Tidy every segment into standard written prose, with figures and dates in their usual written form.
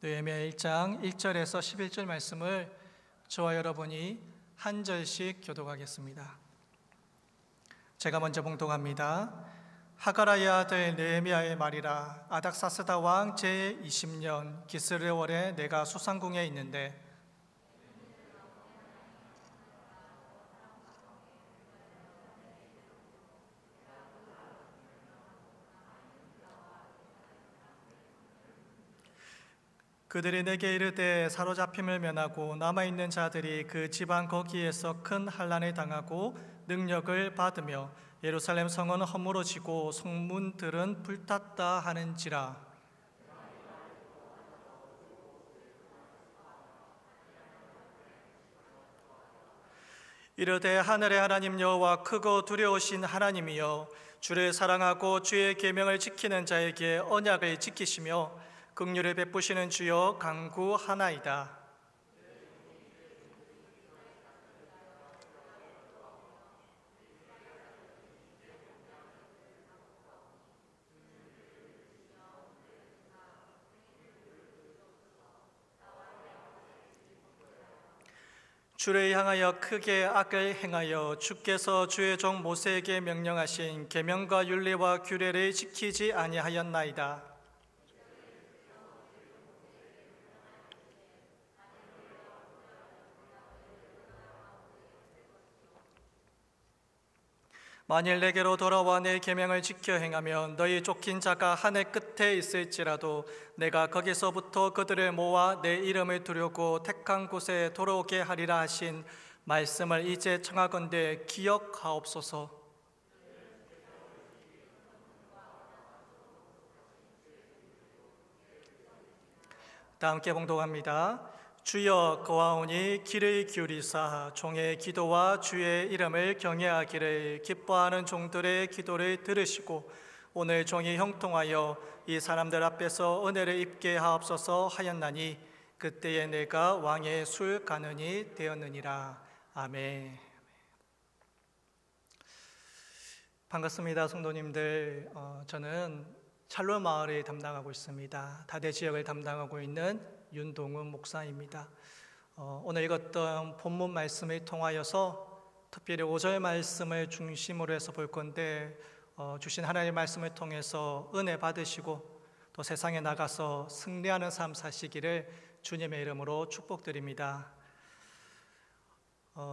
느헤미야 1장 1절에서 11절 말씀을 저와 여러분이 한 절씩 교독하겠습니다. 제가 먼저 봉독합니다. 하가라의 아들 느헤미야의 말이라. 아닥사스다 왕 제20년 기스르월에 내가 수상궁에 있는데 그들이 내게 이르되 사로잡힘을 면하고 남아있는 자들이 그 지방 거기에서 큰 환난을 당하고 능력을 받으며 예루살렘 성은 허물어지고 성문들은 불탔다 하는지라. 이르되 하늘의 하나님 여호와 크고 두려우신 하나님이여, 주를 사랑하고 주의 계명을 지키는 자에게 언약을 지키시며 긍휼을 베푸시는 주여 간구하나이다. 주를 향하여 크게 악을 행하여 주께서 주의 종 모세에게 명령하신 계명과 율례와 규례를 지키지 아니하였나이다. 만일 내게로 돌아와 내 계명을 지켜 행하면 너희 쫓긴 자가 하늘 끝에 있을지라도 내가 거기서부터 그들을 모아 내 이름을 두려고 택한 곳에 돌아오게 하리라 하신 말씀을 이제 청하건대 기억하옵소서. 다 함께 봉독합니다. 주여 거하오니 귀를 기울이사 종의 기도와 주의 이름을 경외하기를 기뻐하는 종들의 기도를 들으시고 오늘 종이 형통하여 이 사람들 앞에서 은혜를 입게 하옵소서 하였나니 그때에 내가 왕의 술 가는이 되었느니라. 아멘. 반갑습니다, 성도님들. 저는 찰로 마을을 담당하고 있습니다. 다대 지역을 담당하고 있는 윤동훈 목사입니다. 오늘 읽었던 본문 말씀을 통하여서 특별히 5절 말씀을 중심으로 해서 볼 건데 주신 하나님의 말씀을 통해서 은혜 받으시고 또 세상에 나가서 승리하는 삶 사시기를 주님의 이름으로 축복드립니다.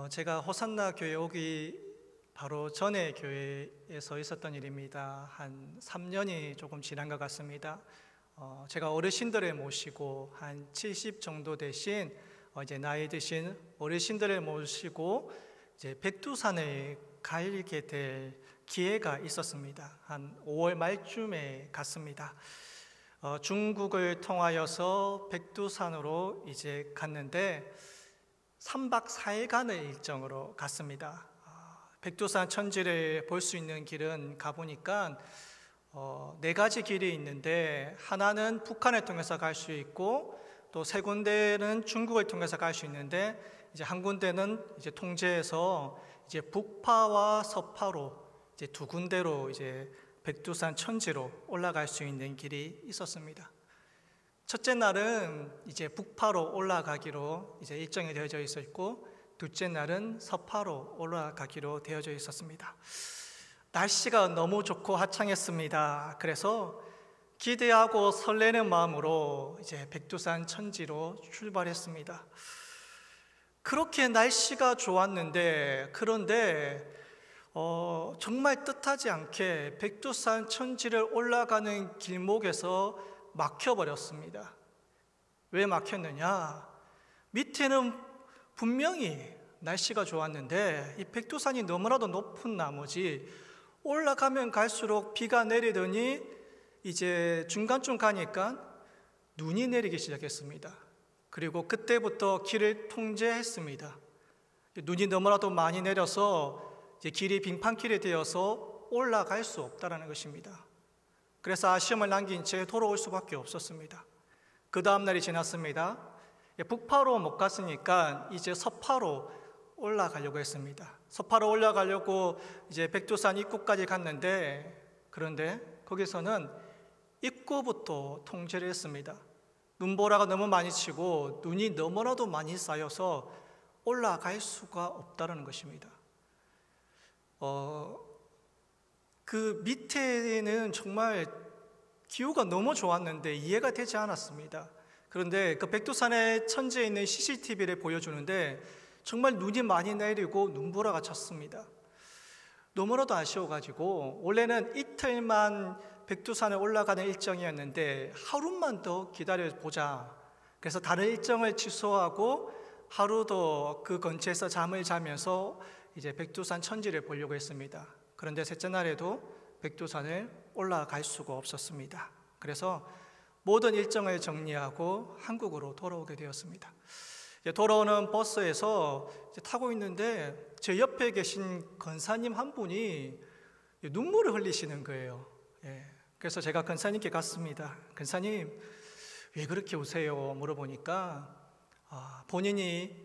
제가 호산나 교회 오기 바로 전에 교회에서 있었던 일입니다. 한 3년이 조금 지난 것 같습니다. 제가 어르신들을 모시고 한 70 정도 되신 이제 나이 드신 어르신들을 모시고 이제 백두산에 가게 될 기회가 있었습니다. 한 5월 말쯤에 갔습니다. 중국을 통하여서 백두산으로 이제 갔는데 3박 4일간의 일정으로 갔습니다. 백두산 천지를 볼 수 있는 길은 가보니까 4가지 길이 있는데 하나는 북한을 통해서 갈 수 있고 또 3군데는 중국을 통해서 갈 수 있는데 이제 한 군데는 이제 통제해서 이제 북파와 서파로 이제 2군데로 이제 백두산 천지로 올라갈 수 있는 길이 있었습니다. 첫째 날은 이제 북파로 올라가기로 이제 일정이 되어져 있었고 둘째 날은 서파로 올라가기로 되어져 있었습니다. 날씨가 너무 좋고 화창했습니다. 그래서 기대하고 설레는 마음으로 이제 백두산 천지로 출발했습니다. 그렇게 날씨가 좋았는데 그런데 정말 뜻하지 않게 백두산 천지를 올라가는 길목에서 막혀버렸습니다. 왜 막혔느냐? 밑에는 분명히 날씨가 좋았는데 이 백두산이 너무나도 높은 나머지 올라가면 갈수록 비가 내리더니 이제 중간쯤 가니까 눈이 내리기 시작했습니다. 그리고 그때부터 길을 통제했습니다. 눈이 너무나도 많이 내려서 이제 길이 빙판길이 되어서 올라갈 수 없다는 것입니다. 그래서 아쉬움을 남긴 채 돌아올 수밖에 없었습니다. 그 다음 날이 지났습니다. 북파로 못 갔으니까 이제 서파로 올라가려고 했습니다. 서파로 올라가려고 이제 백두산 입구까지 갔는데 그런데 거기서는 입구부터 통제를 했습니다. 눈보라가 너무 많이 치고 눈이 너무나도 많이 쌓여서 올라갈 수가 없다는 것입니다. 그 밑에는 정말 기후가 너무 좋았는데 이해가 되지 않았습니다. 그런데 그 백두산의 천지에 있는 CCTV를 보여주는데 정말 눈이 많이 내리고 눈보라가 쳤습니다. 너무나도 아쉬워가지고 원래는 이틀만 백두산에 올라가는 일정이었는데 하루만 더 기다려보자. 그래서 다른 일정을 취소하고 하루 더 그 근처에서 잠을 자면서 이제 백두산 천지를 보려고 했습니다. 그런데 셋째 날에도 백두산을 올라갈 수가 없었습니다. 그래서 모든 일정을 정리하고 한국으로 돌아오게 되었습니다. 돌아오는 버스에서 타고 있는데 제 옆에 계신 권사님 한 분이 눈물을 흘리시는 거예요. 그래서 제가 권사님께 갔습니다. 권사님, 왜 그렇게 우세요? 물어보니까 본인이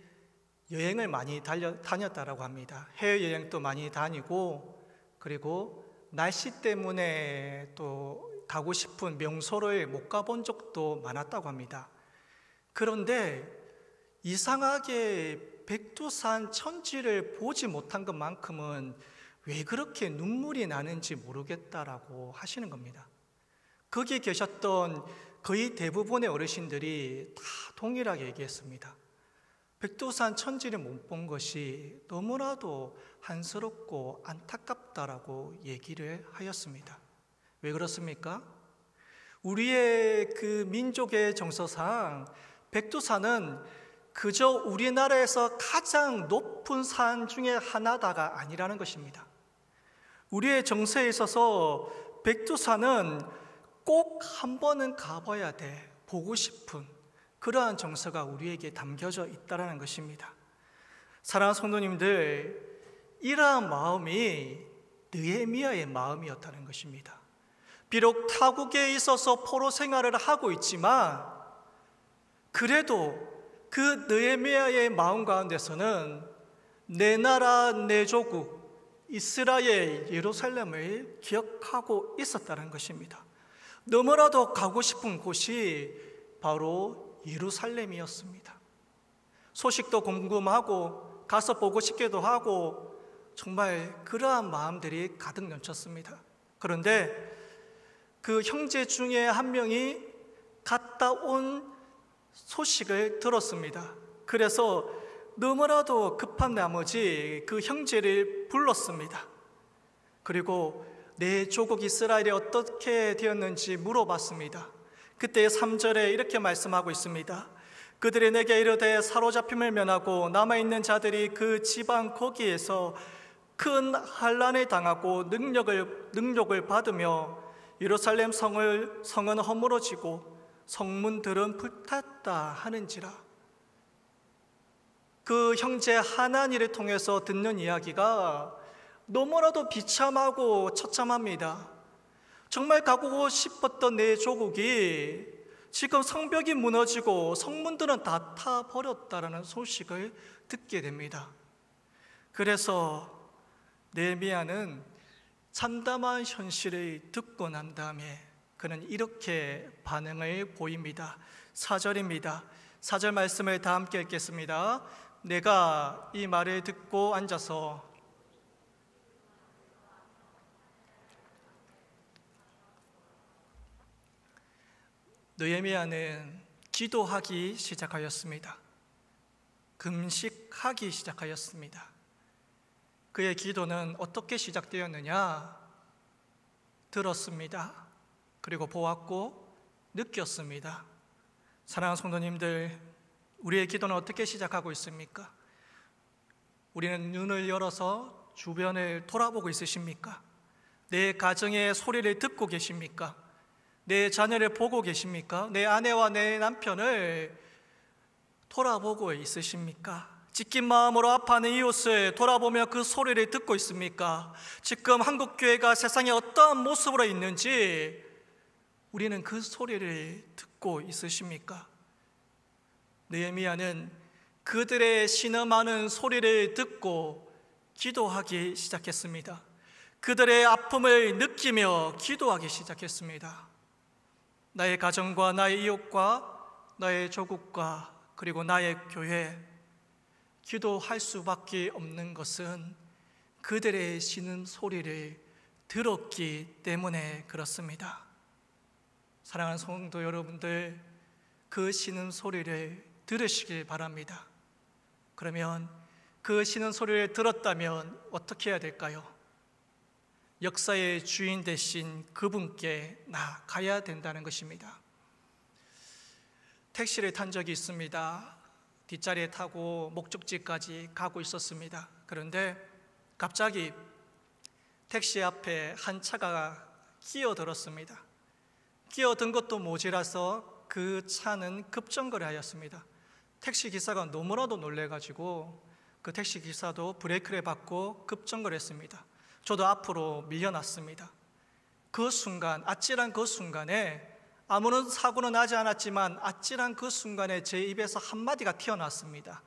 여행을 많이 다녔다라고 합니다. 해외여행도 많이 다니고 그리고 날씨 때문에 또 가고 싶은 명소를 못 가본 적도 많았다고 합니다. 그런데 이상하게 백두산 천지를 보지 못한 것만큼은 왜 그렇게 눈물이 나는지 모르겠다라고 하시는 겁니다. 거기 계셨던 거의 대부분의 어르신들이 다 동일하게 얘기했습니다. 백두산 천지를 못 본 것이 너무나도 한스럽고 안타깝다라고 얘기를 하였습니다. 왜 그렇습니까? 우리의 그 민족의 정서상 백두산은 그저 우리나라에서 가장 높은 산 중에 하나다가 아니라는 것입니다. 우리의 정서에 있어서 백두산은 꼭 한 번은 가봐야 돼, 보고 싶은 그러한 정서가 우리에게 담겨져 있다는 것입니다. 사랑하는 성도님들, 이러한 마음이 느헤미야의 마음이었다는 것입니다. 비록 타국에 있어서 포로 생활을 하고 있지만 그래도 그 느헤미야의 마음 가운데서는 내 나라 내 조국 이스라엘 예루살렘을 기억하고 있었다는 것입니다. 너무나도 가고 싶은 곳이 바로 예루살렘이었습니다. 소식도 궁금하고 가서 보고 싶기도 하고 정말 그러한 마음들이 가득 넘쳤습니다. 그런데 그 형제 중에 한 명이 갔다 온 소식을 들었습니다. 그래서 너무나도 급한 나머지 그 형제를 불렀습니다. 그리고 내 조국 이스라엘이 어떻게 되었는지 물어봤습니다. 그때 3절에 이렇게 말씀하고 있습니다. 그들이 내게 이르되 사로잡힘을 면하고 남아있는 자들이 그 지방 거기에서 큰 환난을 당하고 능력을 받으며 예루살렘 성은 허물어지고 성문들은 불탔다 하는지라. 그 형제 하나니를 통해서 듣는 이야기가 너무나도 비참하고 처참합니다. 정말 가고 싶었던 내 조국이 지금 성벽이 무너지고 성문들은 다 타버렸다라는 소식을 듣게 됩니다. 그래서 느헤미야는 참담한 현실을 듣고 난 다음에 그는 이렇게 반응을 보입니다. 4절입니다. 4절 말씀을 다 함께 읽겠습니다. 내가 이 말을 듣고 앉아서 느헤미야는 기도하기 시작하였습니다. 금식하기 시작하였습니다. 그의 기도는 어떻게 시작되었느냐? 들었습니다. 그리고 보았고 느꼈습니다. 사랑하는 성도님들, 우리의 기도는 어떻게 시작하고 있습니까? 우리는 눈을 열어서 주변을 돌아보고 있으십니까? 내 가정의 소리를 듣고 계십니까? 내 자녀를 보고 계십니까? 내 아내와 내 남편을 돌아보고 있으십니까? 찢긴 마음으로 아파하는 이웃을 돌아보며 그 소리를 듣고 있습니까? 지금 한국교회가 세상에 어떠한 모습으로 있는지 우리는 그 소리를 듣고 있으십니까? 느헤미야는 그들의 신음하는 소리를 듣고 기도하기 시작했습니다. 그들의 아픔을 느끼며 기도하기 시작했습니다. 나의 가정과 나의 이웃과 나의 조국과 그리고 나의 교회, 기도할 수밖에 없는 것은 그들의 신음소리를 들었기 때문에 그렇습니다. 사랑하는 성도 여러분들, 그 신음소리를 들으시길 바랍니다. 그러면 그 신음소리를 들었다면 어떻게 해야 될까요? 역사의 주인 되신 그분께 나아가야 된다는 것입니다. 택시를 탄 적이 있습니다. 뒷자리에 타고 목적지까지 가고 있었습니다. 그런데 갑자기 택시 앞에 한 차가 끼어들었습니다. 끼어든 것도 모자라서 그 차는 급정거를 하였습니다. 택시 기사가 너무나도 놀래가지고 그 택시 기사도 브레이크를 밟고 급정거를 했습니다. 저도 앞으로 밀려났습니다. 그 순간, 아찔한 그 순간에 아무런 사고는 나지 않았지만 아찔한 그 순간에 제 입에서 한마디가 튀어나왔습니다.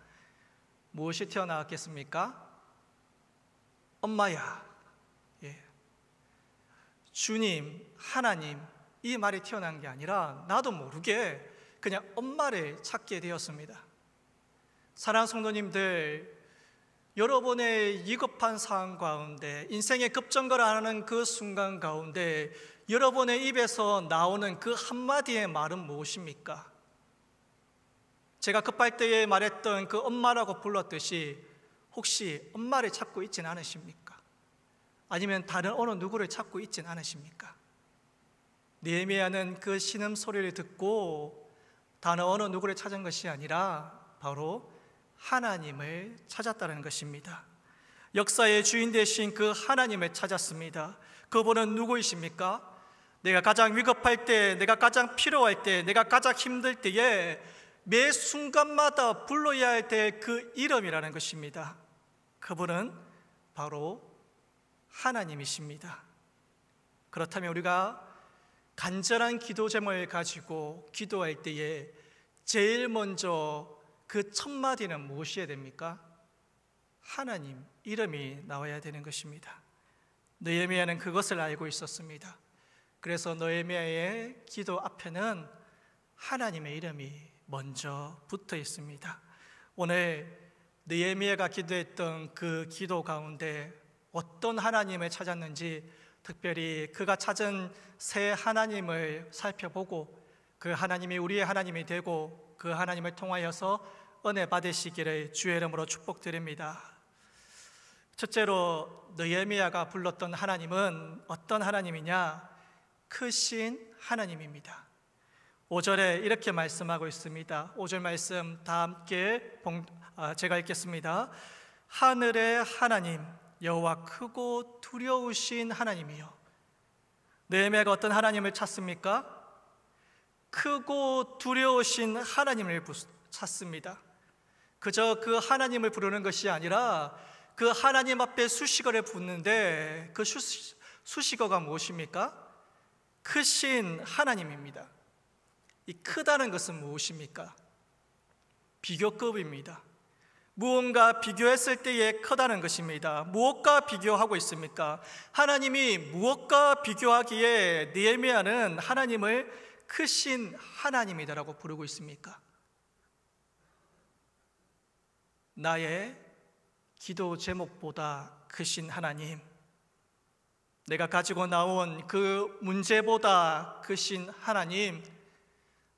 무엇이 튀어나왔겠습니까? 엄마야. 주님, 하나님, 이 말이 튀어나온 게 아니라 나도 모르게 그냥 엄마를 찾게 되었습니다. 사랑하는 성도님들, 여러분의 위급한 상황 가운데, 인생의 급정거를 하는 그 순간 가운데 여러분의 입에서 나오는 그 한마디의 말은 무엇입니까? 제가 급할 때에 말했던 그 엄마라고 불렀듯이 혹시 엄마를 찾고 있진 않으십니까? 아니면 다른 어느 누구를 찾고 있진 않으십니까? 느헤미야는 그 신음소리를 듣고 다른 어느 누구를 찾은 것이 아니라 바로 하나님을 찾았다는 것입니다. 역사의 주인 되신 그 하나님을 찾았습니다. 그분은 누구이십니까? 내가 가장 위급할 때, 내가 가장 필요할 때, 내가 가장 힘들 때에 매 순간마다 불러야 할 때 그 이름이라는 것입니다. 그분은 바로 하나님이십니다. 그렇다면 우리가 간절한 기도 제목을 가지고 기도할 때에 제일 먼저 그 첫 마디는 무엇이어야 됩니까? 하나님 이름이 나와야 되는 것입니다. 느헤미야는 그것을 알고 있었습니다. 그래서 느헤미야의 기도 앞에는 하나님의 이름이 먼저 붙어 있습니다. 오늘 느헤미야가 기도했던 그 기도 가운데 어떤 하나님을 찾았는지 특별히 그가 찾은 새 하나님을 살펴보고 그 하나님이 우리의 하나님이 되고 그 하나님을 통하여서 은혜 받으시기를 주의 이름으로 축복드립니다. 첫째로 느헤미야가 불렀던 하나님은 어떤 하나님이냐? 크신 하나님입니다. 5절에 이렇게 말씀하고 있습니다. 5절 말씀 다 함께 제가 읽겠습니다. 하늘의 하나님 여호와 크고 두려우신 하나님이요. 느헤미야가 어떤 하나님을 찾습니까? 크고 두려우신 하나님을 찾습니다. 그저 그 하나님을 부르는 것이 아니라 그 하나님 앞에 수식어를 붙는데 그 수식어가 무엇입니까? 크신 하나님입니다. 이 크다는 것은 무엇입니까? 비교급입니다. 무언가 비교했을 때에 크다는 것입니다. 무엇과 비교하고 있습니까? 하나님이 무엇과 비교하기에 느헤미야는 하나님을 크신 하나님이다라고 부르고 있습니까? 나의 기도 제목보다 크신 하나님, 내가 가지고 나온 그 문제보다 크신 하나님,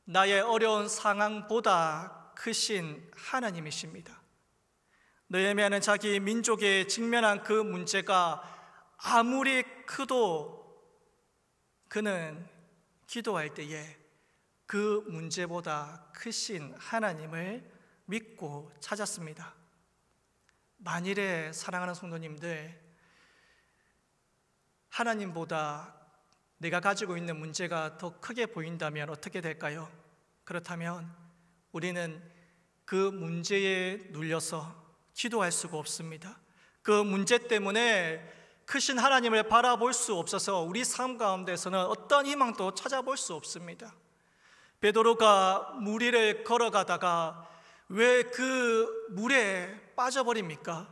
나의 어려운 상황보다 크신 하나님이십니다. 느헤미야는 자기 민족에 직면한 그 문제가 아무리 크도 그는 기도할 때에 그 문제보다 크신 하나님을 믿고 찾았습니다. 만일에 사랑하는 성도님들, 하나님보다 내가 가지고 있는 문제가 더 크게 보인다면 어떻게 될까요? 그렇다면 우리는 그 문제에 눌려서 기도할 수가 없습니다. 그 문제 때문에 크신 하나님을 바라볼 수 없어서 우리 삶 가운데서는 어떤 희망도 찾아볼 수 없습니다. 베드로가 물 위를 걸어가다가 왜 그 물에 빠져버립니까?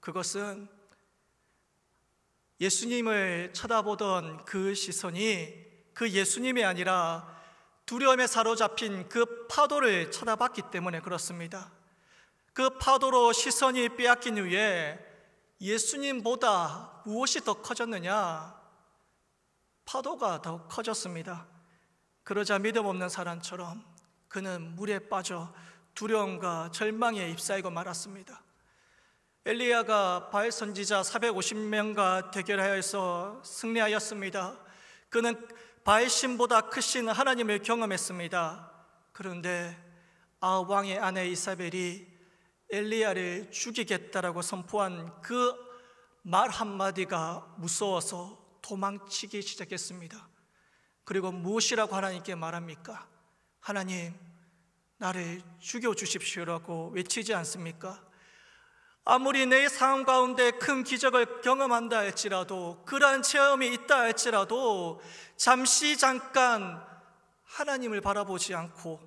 그것은 예수님을 쳐다보던 그 시선이 그 예수님이 아니라 두려움에 사로잡힌 그 파도를 쳐다봤기 때문에 그렇습니다. 그 파도로 시선이 빼앗긴 후에 예수님보다 무엇이 더 커졌느냐? 파도가 더 커졌습니다. 그러자 믿음 없는 사람처럼 그는 물에 빠져 두려움과 절망에 휩싸이고 말았습니다. 엘리야가 바알 선지자 450명과 대결하여서 승리하였습니다. 그는 바알 신보다 크신 하나님을 경험했습니다. 그런데 아합 왕의 아내 이사벨이 엘리야를 죽이겠다라고 선포한 그 말 한마디가 무서워서 도망치기 시작했습니다. 그리고 무엇이라고 하나님께 말합니까? 하나님, 나를 죽여주십시오라고 외치지 않습니까? 아무리 내 삶 가운데 큰 기적을 경험한다 할지라도, 그러한 체험이 있다 할지라도 잠깐 하나님을 바라보지 않고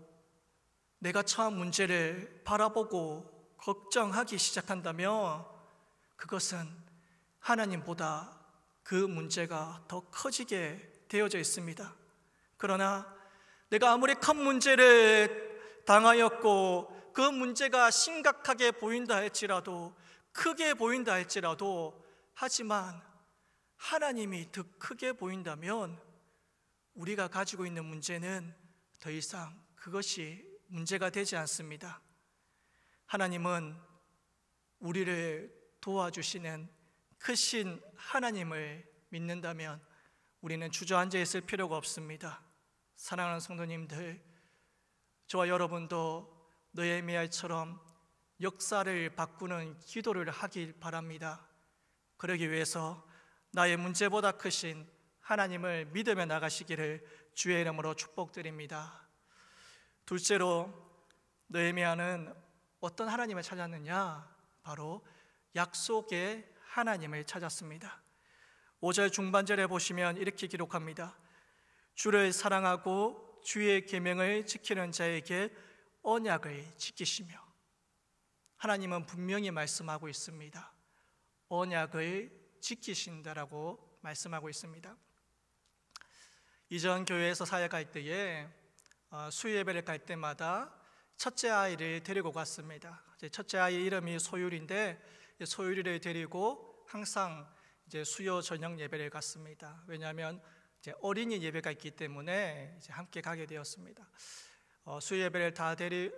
내가 처한 문제를 바라보고 걱정하기 시작한다면 그것은 하나님보다 그 문제가 더 커지게 되어져 있습니다. 그러나 내가 아무리 큰 문제를 당하였고 그 문제가 심각하게 보인다 할지라도, 크게 보인다 할지라도, 하지만 하나님이 더 크게 보인다면 우리가 가지고 있는 문제는 더 이상 그것이 문제가 되지 않습니다. 하나님은 우리를 도와주시는 크신 하나님을 믿는다면 우리는 주저앉아 있을 필요가 없습니다. 사랑하는 성도님들, 저와 여러분도 느헤미야처럼 역사를 바꾸는 기도를 하길 바랍니다. 그러기 위해서 나의 문제보다 크신 하나님을 믿으며 나가시기를 주의 이름으로 축복드립니다. 둘째로, 느헤미야는 어떤 하나님을 찾았느냐? 바로 약속의 하나님을 찾았습니다. 5절 중반절에 보시면 이렇게 기록합니다. 주를 사랑하고 주의 계명을 지키는 자에게 언약을 지키시며. 하나님은 분명히 말씀하고 있습니다. 언약을 지키신다라고 말씀하고 있습니다. 이전 교회에서 사역할 때에 수요 예배를 갈 때마다 첫째 아이를 데리고 갔습니다. 첫째 아이 이름이 소율인데, 소율이를 데리고 항상 이제 수요 저녁 예배를 갔습니다. 왜냐하면 이제 어린이 예배가 있기 때문에 이제 함께 가게 되었습니다. 수요 예배를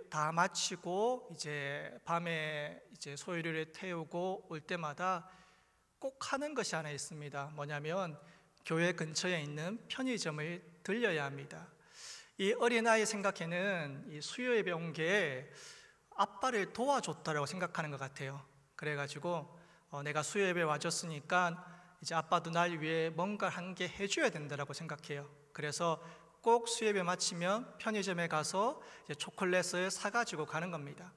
다 마치고 이제 밤에 이제 소율이를 태우고 올 때마다 꼭 하는 것이 하나 있습니다. 뭐냐면 교회 근처에 있는 편의점을 들려야 합니다. 이 어린아이 생각에는 이 수요 예배 온 게 아빠를 도와줬다라고 생각하는 것 같아요. 그래가지고 내가 수요 예배 와줬으니까 이제 아빠도 날 위해 뭔가 한 게 해줘야 된다라고 생각해요. 그래서 꼭 수요 예배 마치면 편의점에 가서 이제 초콜릿을 사가지고 가는 겁니다.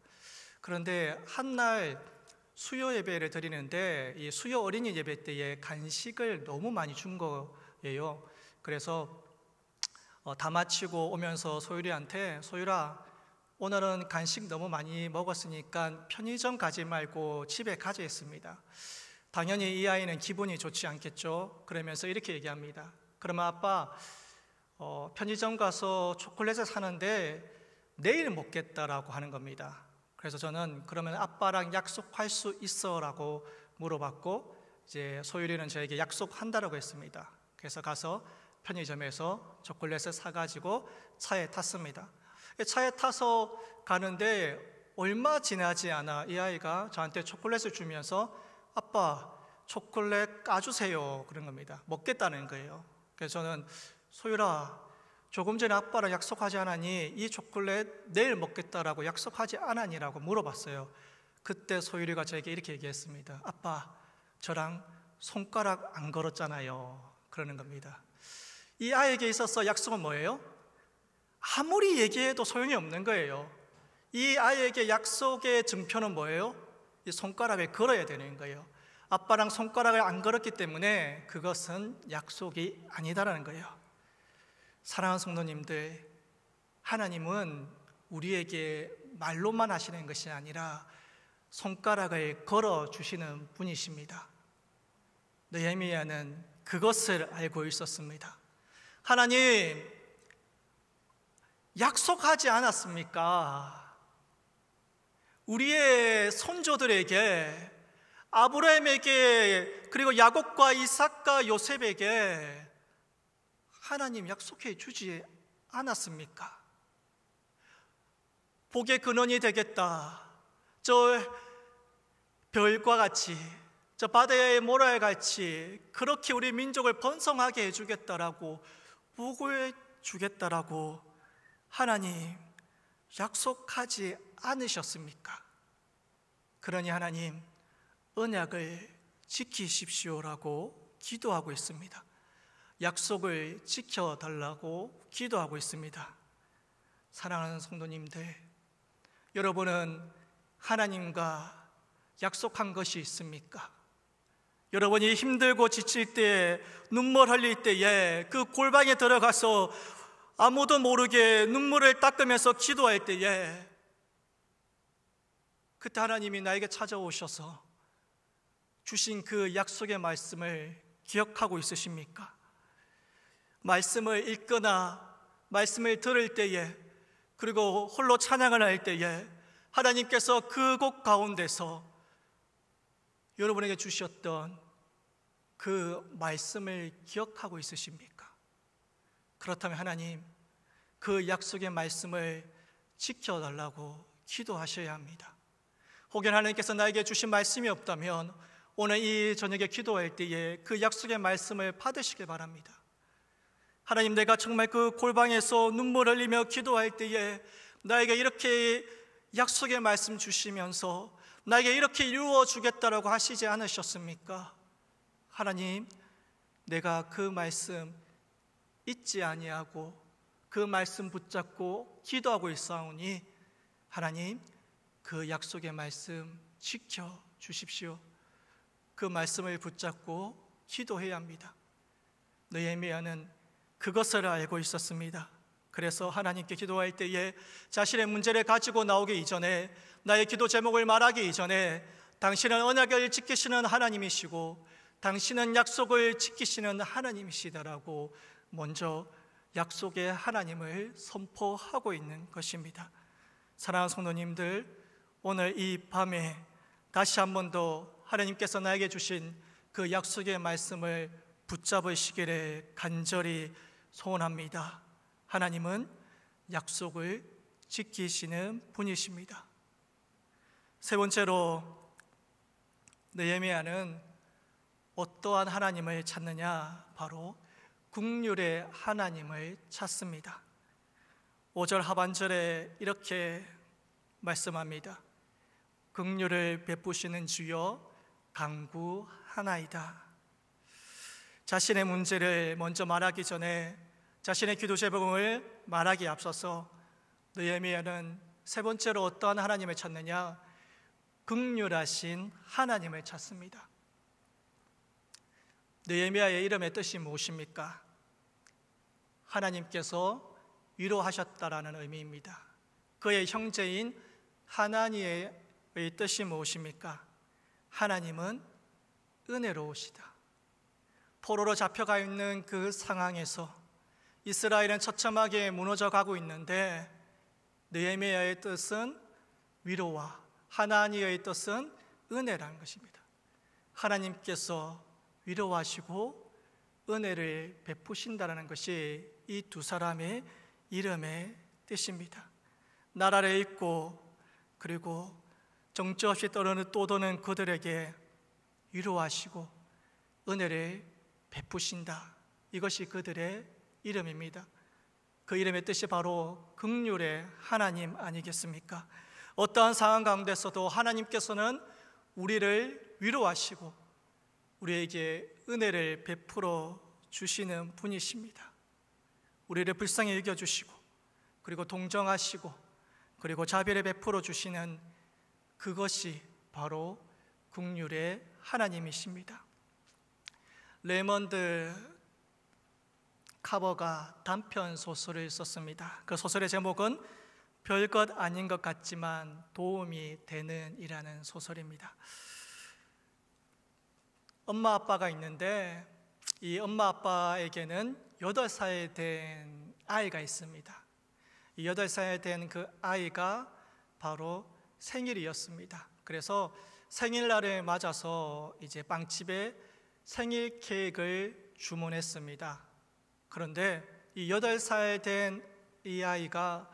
그런데 한날 수요 예배를 드리는데 이 수요 어린이 예배 때에 간식을 너무 많이 준 거예요. 그래서 다 마치고 오면서 소율이한테, 소율아, 오늘은 간식 너무 많이 먹었으니까 편의점 가지 말고 집에 가자 했습니다. 당연히 이 아이는 기분이 좋지 않겠죠. 그러면서 이렇게 얘기합니다. 그러면 아빠, 편의점 가서 초콜릿을 사는데 내일 먹겠다라고 하는 겁니다. 그래서 저는 그러면 아빠랑 약속할 수 있어? 라고 물어봤고, 이제 소율이는 저에게 약속한다라고 했습니다. 그래서 가서 편의점에서 초콜릿을 사가지고 차에 탔습니다. 차에 타서 가는데 얼마 지나지 않아 이 아이가 저한테 초콜릿을 주면서 아빠, 초콜릿 까주세요 그런 겁니다. 먹겠다는 거예요. 그래서 저는 소율아, 조금 전에 아빠랑 약속하지 않았니? 이 초콜릿 내일 먹겠다라고 약속하지 않았니라고 물어봤어요. 그때 소율이가 저에게 이렇게 얘기했습니다. 아빠, 저랑 손가락 안 걸었잖아요 그러는 겁니다. 이 아이에게 있어서 약속은 뭐예요? 아무리 얘기해도 소용이 없는 거예요. 이 아이에게 약속의 증표는 뭐예요? 이 손가락을 걸어야 되는 거예요. 아빠랑 손가락을 안 걸었기 때문에 그것은 약속이 아니다라는 거예요. 사랑하는 성도님들, 하나님은 우리에게 말로만 하시는 것이 아니라 손가락을 걸어주시는 분이십니다. 느헤미야는 그것을 알고 있었습니다. 하나님, 약속하지 않았습니까? 우리의 손조들에게, 아브라함에게, 그리고 야곱과 이삭과 요셉에게 하나님 약속해 주지 않았습니까? 복의 근원이 되겠다, 저 별과 같이, 저 바다의 모래와 같이 그렇게 우리 민족을 번성하게 해주겠다라고, 복을 주겠다라고 하나님 약속하지 않으셨습니까? 그러니 하나님 언약을 지키십시오라고 기도하고 있습니다. 약속을 지켜달라고 기도하고 있습니다. 사랑하는 성도님들, 여러분은 하나님과 약속한 것이 있습니까? 여러분이 힘들고 지칠 때, 눈물 흘릴 때에, 그 골방에 들어가서 아무도 모르게 눈물을 닦으면서 기도할 때에, 그때 하나님이 나에게 찾아오셔서 주신 그 약속의 말씀을 기억하고 있으십니까? 말씀을 읽거나 말씀을 들을 때에, 그리고 홀로 찬양을 할 때에 하나님께서 그곳 가운데서 여러분에게 주셨던 그 말씀을 기억하고 있으십니까? 그렇다면 하나님, 그 약속의 말씀을 지켜달라고 기도하셔야 합니다. 혹여 하나님께서 나에게 주신 말씀이 없다면 오늘 이 저녁에 기도할 때에 그 약속의 말씀을 받으시길 바랍니다. 하나님, 내가 정말 그 골방에서 눈물 흘리며 기도할 때에 나에게 이렇게 약속의 말씀 주시면서 나에게 이렇게 이루어 주겠다라고 하시지 않으셨습니까? 하나님, 내가 그 말씀 잊지 아니하고 그 말씀 붙잡고 기도하고 있사오니 하나님, 그 약속의 말씀 지켜 주십시오. 그 말씀을 붙잡고 기도해야 합니다. 느헤미야는 그것을 알고 있었습니다. 그래서 하나님께 기도할 때에 자신의 문제를 가지고 나오기 이전에, 나의 기도 제목을 말하기 이전에, 당신은 언약을 지키시는 하나님이시고 당신은 약속을 지키시는 하나님이시다라고 먼저 약속의 하나님을 선포하고 있는 것입니다. 사랑하는 성도님들, 오늘 이 밤에 다시 한 번 더 하나님께서 나에게 주신 그 약속의 말씀을 붙잡으시기를 간절히 소원합니다. 하나님은 약속을 지키시는 분이십니다. 세 번째로, 느헤미야는 어떠한 하나님을 찾느냐? 바로 긍휼의 하나님을 찾습니다. 5절 하반절에 이렇게 말씀합니다. 긍휼을 베푸시는 주여 간구하나이다. 자신의 문제를 먼저 말하기 전에, 자신의 기도 제목을 말하기에 앞서서 느헤미야는 세 번째로 어떠한 하나님을 찾느냐? 긍휼하신 하나님을 찾습니다. 느헤미야의 이름의 뜻이 무엇입니까? 하나님께서 위로하셨다라는 의미입니다. 그의 형제인 하나니의 뜻이 무엇입니까? 하나님은 은혜로우시다. 포로로 잡혀가 있는 그 상황에서 이스라엘은 처참하게 무너져 가고 있는데, 느헤미야의 뜻은 위로와 하나니의 뜻은 은혜라는 것입니다. 하나님께서 위로하시고 은혜를 베푸신다는 것이 이 두 사람의 이름의 뜻입니다. 나라를 잃고 그리고 정처 없이 떠도는 그들에게 위로하시고 은혜를 베푸신다. 이것이 그들의 이름입니다. 그 이름의 뜻이 바로 긍휼의 하나님 아니겠습니까? 어떠한 상황 가운데서도 하나님께서는 우리를 위로하시고 우리에게 은혜를 베풀어 주시는 분이십니다. 우리를 불쌍히 여겨주시고 그리고 동정하시고 그리고 자비를 베풀어 주시는 그것이 바로 긍휼의 하나님이십니다. 레이먼드 카버가 단편 소설을 썼습니다. 그 소설의 제목은 별것 아닌 것 같지만 도움이 되는 이라는 소설입니다. 엄마 아빠가 있는데 이 엄마 아빠에게는 8살 된 아이가 있습니다. 이 8살 된 그 아이가 바로 생일이었습니다. 그래서 생일날을 맞아서 이제 빵집에 생일 케이크를 주문했습니다. 그런데 이 8살 된 이 아이가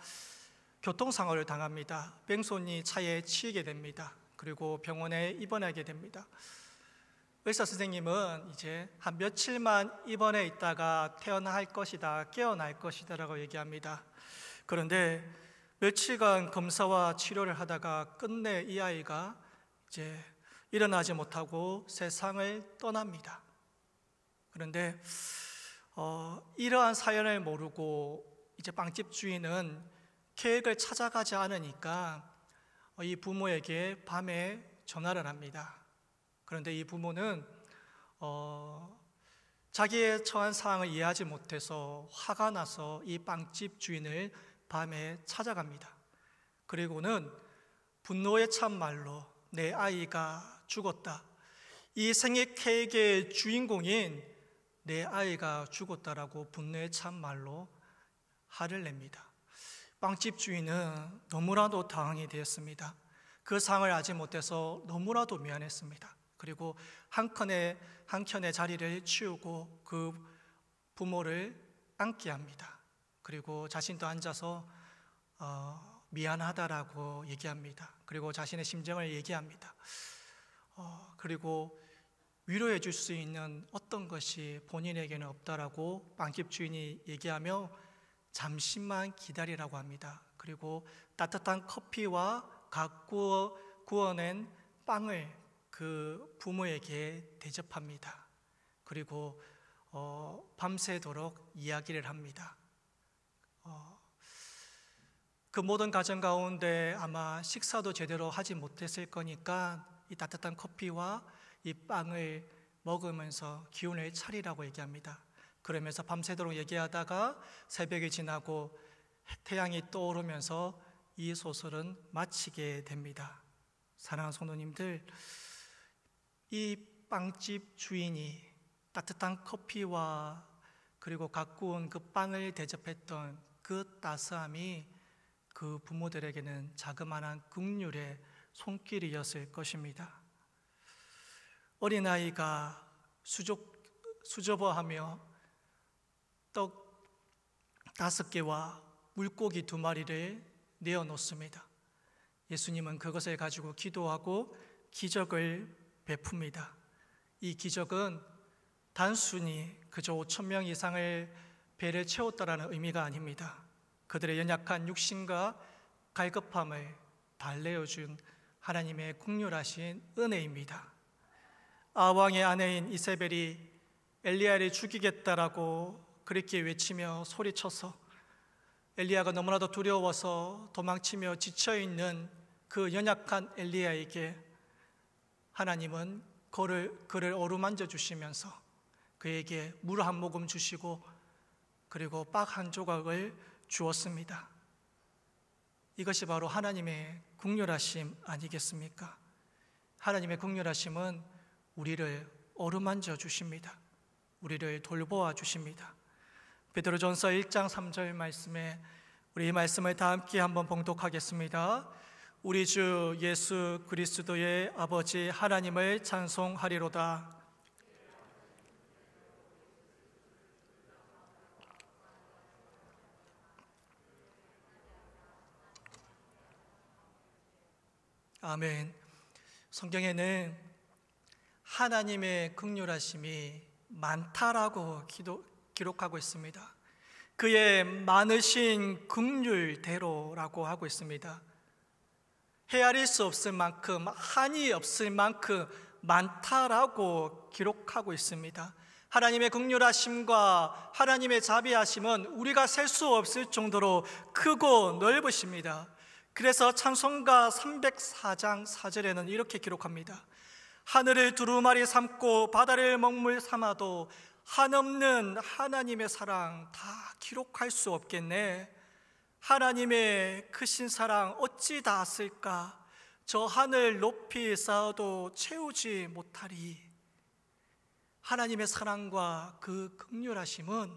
교통사고를 당합니다. 뺑소니 차에 치이게 됩니다. 그리고 병원에 입원하게 됩니다. 의사 선생님은 이제 한 며칠만 입원해 있다가 태어날 것이다, 깨어날 것이다 라고 얘기합니다. 그런데 며칠간 검사와 치료를 하다가 끝내 이 아이가 이제 일어나지 못하고 세상을 떠납니다. 그런데 이러한 사연을 모르고 이제 빵집 주인은 케이크를 찾아가지 않으니까 이 부모에게 밤에 전화를 합니다. 그런데 이 부모는 자기의 처한 상황을 이해하지 못해서 화가 나서 이 빵집 주인을 밤에 찾아갑니다. 그리고는 분노에 찬 말로 내 아이가 죽었다, 이 생일 케이크의 주인공인 내 아이가 죽었다라고 분노에 찬 말로 화를 냅니다. 빵집 주인은 너무나도 당황이 되었습니다. 그 상황을 알지 못해서 너무나도 미안했습니다. 그리고 한 켠의 자리를 치우고 그 부모를 앉게 합니다. 그리고 자신도 앉아서 미안하다라고 얘기합니다. 그리고 자신의 심정을 얘기합니다. 그리고 위로해 줄 수 있는 어떤 것이 본인에게는 없다라고 빵집 주인이 얘기하며 잠시만 기다리라고 합니다. 그리고 따뜻한 커피와 각 구워낸 빵을 그 부모에게 대접합니다. 그리고 밤새도록 이야기를 합니다. 그 모든 가정 가운데 아마 식사도 제대로 하지 못했을 거니까 이 따뜻한 커피와 이 빵을 먹으면서 기운을 차리라고 얘기합니다. 그러면서 밤새도록 얘기하다가 새벽이 지나고 태양이 떠오르면서 이 소설은 마치게 됩니다. 사랑하는 성도님들, 이 빵집 주인이 따뜻한 커피와 그리고 갖고 온 그 빵을 대접했던 그 따스함이 그 부모들에게는 자그마한 긍휼의 손길이었을 것입니다. 어린아이가 수저버하며 떡 5개와 물고기 2마리를 내어놓습니다. 예수님은 그것을 가지고 기도하고 기적을 베풉니다. 이 기적은 단순히 그저 5,000명 이상을 배를 채웠다라는 의미가 아닙니다. 그들의 연약한 육신과 갈급함을 달래어준 하나님의 긍휼하신 은혜입니다. 아왕의 아내인 이세벨이 엘리야를 죽이겠다라고 그렇게 외치며 소리쳐서 엘리야가 너무나도 두려워서 도망치며 지쳐있는 그 연약한 엘리야에게 하나님은 그를 어루만져 주시면서 그에게 물 한 모금 주시고 그리고 빵 한 조각을 주었습니다. 이것이 바로 하나님의 긍휼하심 아니겠습니까? 하나님의 긍휼하심은 우리를 어루만져 주십니다. 우리를 돌보아 주십니다. 베드로전서 1장 3절 말씀에 우리 이 말씀을 다 함께 한번 봉독하겠습니다. 우리 주 예수 그리스도의 아버지 하나님을 찬송하리로다. 아멘. 성경에는 하나님의 긍휼하심이 많다라고 기록하고 있습니다. 그의 많으신 긍휼대로라고 하고 있습니다. 헤아릴 수 없을 만큼, 한이 없을 만큼 많다라고 기록하고 있습니다. 하나님의 긍휼하심과 하나님의 자비하심은 우리가 셀 수 없을 정도로 크고 넓으십니다. 그래서 찬송가 304장 4절에는 이렇게 기록합니다. 하늘을 두루마리 삼고 바다를 먹물 삼아도 한없는 하나님의 사랑 다 기록할 수 없겠네. 하나님의 크신 사랑 어찌 다 쓸까? 저 하늘 높이 쌓아도 채우지 못하리. 하나님의 사랑과 그 긍휼하심은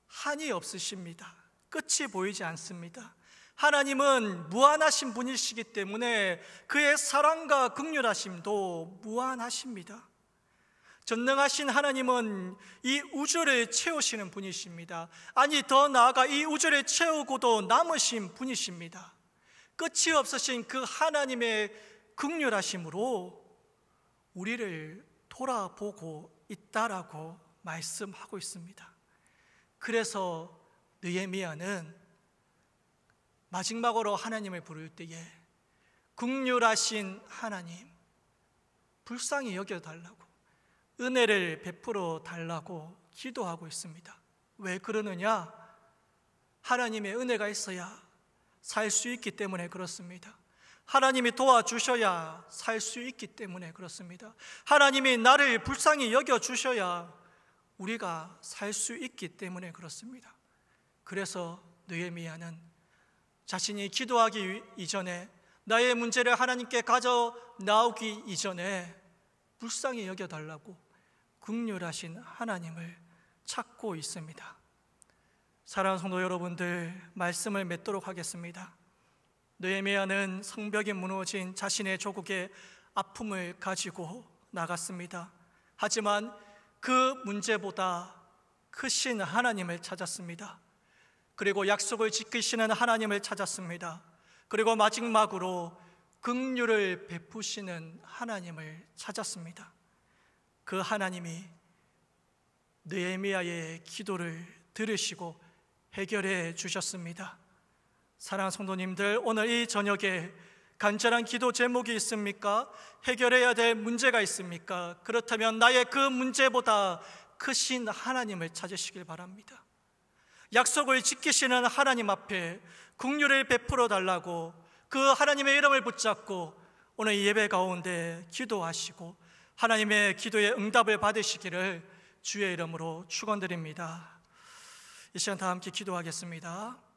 한이 없으십니다. 끝이 보이지 않습니다. 하나님은 무한하신 분이시기 때문에 그의 사랑과 긍휼하심도 무한하십니다. 전능하신 하나님은 이 우주를 채우시는 분이십니다. 아니, 더 나아가 이 우주를 채우고도 남으신 분이십니다. 끝이 없으신 그 하나님의 긍휼하심으로 우리를 돌아보고 있다라고 말씀하고 있습니다. 그래서 느헤미야는 마지막으로 하나님을 부를 때에 긍휼하신 하나님, 불쌍히 여겨달라고, 은혜를 베풀어 달라고 기도하고 있습니다. 왜 그러느냐? 하나님의 은혜가 있어야 살 수 있기 때문에 그렇습니다. 하나님이 도와주셔야 살 수 있기 때문에 그렇습니다. 하나님이 나를 불쌍히 여겨주셔야 우리가 살 수 있기 때문에 그렇습니다. 그래서 느헤미야는 자신이 기도하기 이전에, 나의 문제를 하나님께 가져 나오기 이전에 불쌍히 여겨달라고 긍휼하신 하나님을 찾고 있습니다. 사랑하는 성도 여러분들, 말씀을 맺도록 하겠습니다. 느헤미야는 성벽이 무너진 자신의 조국의 아픔을 가지고 나갔습니다. 하지만 그 문제보다 크신 하나님을 찾았습니다. 그리고 약속을 지키시는 하나님을 찾았습니다. 그리고 마지막으로 긍휼을 베푸시는 하나님을 찾았습니다. 그 하나님이 느헤미야의 기도를 들으시고 해결해 주셨습니다. 사랑하는 성도님들, 오늘 이 저녁에 간절한 기도 제목이 있습니까? 해결해야 될 문제가 있습니까? 그렇다면 나의 그 문제보다 크신 하나님을 찾으시길 바랍니다. 약속을 지키시는 하나님 앞에 긍휼을 베풀어 달라고 그 하나님의 이름을 붙잡고 오늘 이 예배 가운데 기도하시고 하나님의 기도에 응답을 받으시기를 주의 이름으로 축원드립니다. 이 시간 다 함께 기도하겠습니다.